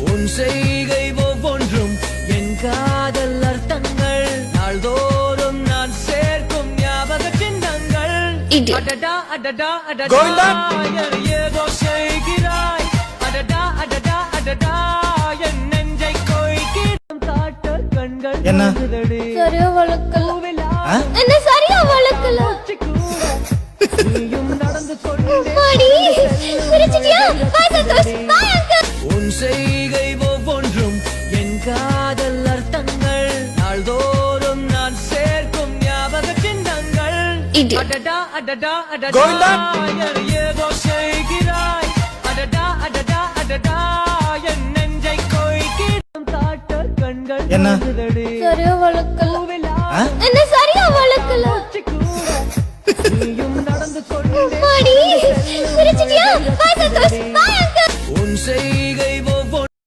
உன் செய்கை ஒவ்வொன்றும் என் காதல் அர்த்தங்கள் நாள்தோறும் நான் சேர்க்கும் ஞாபக சின்னங்கள் அடடா அடடா அடடா ஏதோ செய்கிறாய் அடடா அடடா அடடா என் நெஞ்சை கொய்கிறோம் காட்ட கண்கள் சரியா வளர்க்கல என்ன சரியா வளர்க்கல நீயும் நடந்து கொண்டே உன் செய்கை ஒவ்வொன்றும் என் காதல் அர்த்தங்கள் நாள்தோறும் நான் சேர்க்கும் ஞாபக சின்னங்கள் அடடா அடடா அடடா ஏதோ செய்கிறாய் அடடா அடடா அடடா என் நெஞ்சை கொய்கிறோம் காட்ட கண்கள் சரியா வளர்க்கல என்ன சரியா வளர்க்கல நீயும் நடந்து கொண்டே